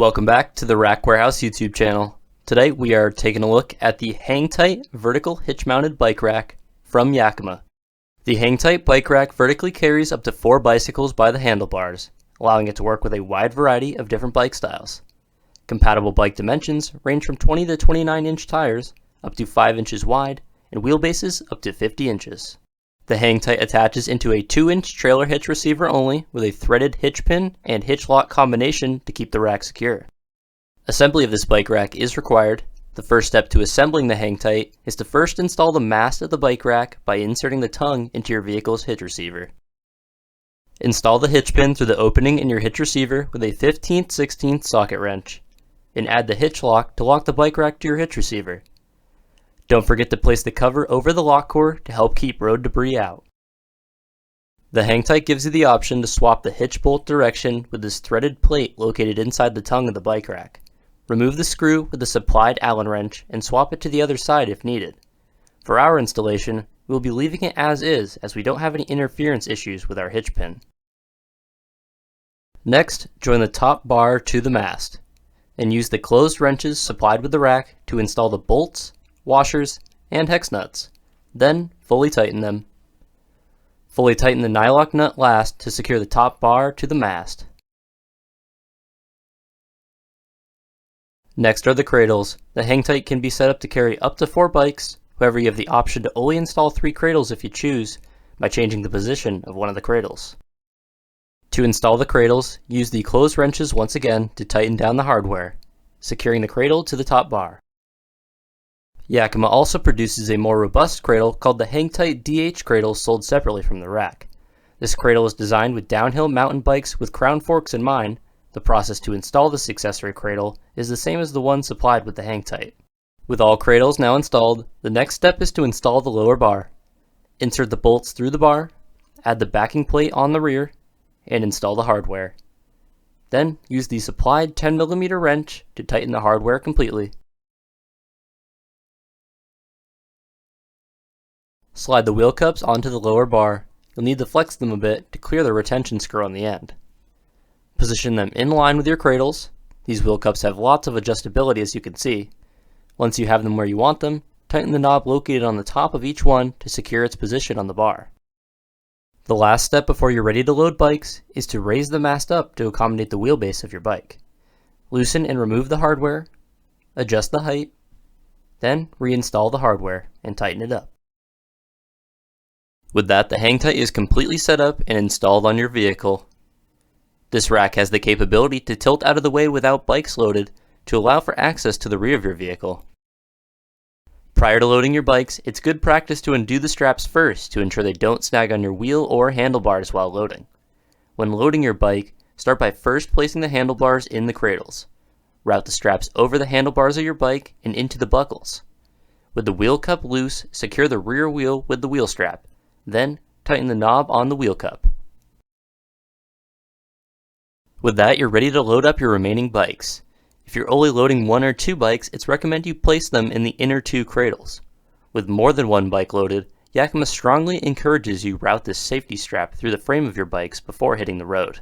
Welcome back to the Rack Warehouse YouTube channel. Today we are taking a look at the HangTight vertical hitch mounted bike rack from Yakima. The HangTight bike rack vertically carries up to 4 bicycles by the handlebars, allowing it to work with a wide variety of different bike styles. Compatible bike dimensions range from 20 to 29 inch tires up to 5 inches wide and wheelbases up to 50 inches. The HangTight attaches into a 2-inch trailer hitch receiver only with a threaded hitch pin and HitchLock combination to keep the rack secure. Assembly of this bike rack is required. The first step to assembling the HangTight is to first install the mast of the bike rack by inserting the tongue into your vehicle's hitch receiver. Install the hitch pin through the opening in your hitch receiver with a 15/16 socket wrench, and add the HitchLock to lock the bike rack to your hitch receiver. Don't forget to place the cover over the lock core to help keep road debris out. The HangTight gives you the option to swap the hitch bolt direction with this threaded plate located inside the tongue of the bike rack. Remove the screw with the supplied Allen wrench and swap it to the other side if needed. For our installation, we will be leaving it as is as we don't have any interference issues with our hitch pin. Next, join the top bar to the mast and use the closed wrenches supplied with the rack to install the bolts, washers, and hex nuts. Then, fully tighten them. Fully tighten the nylock nut last to secure the top bar to the mast. Next are the cradles. The HangTight can be set up to carry up to 4 bikes. However, you have the option to only install 3 cradles if you choose by changing the position of one of the cradles. To install the cradles, use the closed wrenches once again to tighten down the hardware, securing the cradle to the top bar. Yakima also produces a more robust cradle called the HangTight DH Cradle, sold separately from the rack. This cradle is designed with downhill mountain bikes with crown forks in mind. The process to install this accessory cradle is the same as the one supplied with the HangTight. With all cradles now installed, the next step is to install the lower bar. Insert the bolts through the bar, add the backing plate on the rear, and install the hardware. Then use the supplied 10mm wrench to tighten the hardware completely. Slide the wheel cups onto the lower bar. You'll need to flex them a bit to clear the retention screw on the end. Position them in line with your cradles. These wheel cups have lots of adjustability, as you can see. Once you have them where you want them, tighten the knob located on the top of each one to secure its position on the bar. The last step before you're ready to load bikes is to raise the mast up to accommodate the wheelbase of your bike. Loosen and remove the hardware, adjust the height, then reinstall the hardware and tighten it up. With that, the HangTight is completely set up and installed on your vehicle. This rack has the capability to tilt out of the way without bikes loaded to allow for access to the rear of your vehicle. Prior to loading your bikes, it's good practice to undo the straps first to ensure they don't snag on your wheel or handlebars while loading. When loading your bike, start by first placing the handlebars in the cradles. Route the straps over the handlebars of your bike and into the buckles. With the wheel cup loose, secure the rear wheel with the wheel strap. Then, tighten the knob on the wheel cup. With that, you're ready to load up your remaining bikes. If you're only loading 1 or 2 bikes, it's recommended you place them in the inner 2 cradles. With more than 1 bike loaded, Yakima strongly encourages you route this safety strap through the frame of your bikes before hitting the road.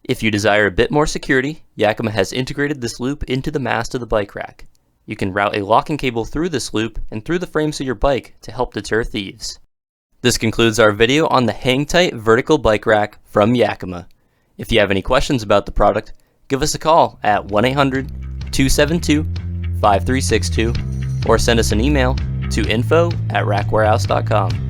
If you desire a bit more security, Yakima has integrated this loop into the mast of the bike rack. You can route a locking cable through this loop and through the frames of your bike to help deter thieves. This concludes our video on the HangTight vertical bike rack from Yakima. If you have any questions about the product, give us a call at 1-800-272-5362 or send us an email to info@rackwarehouse.com.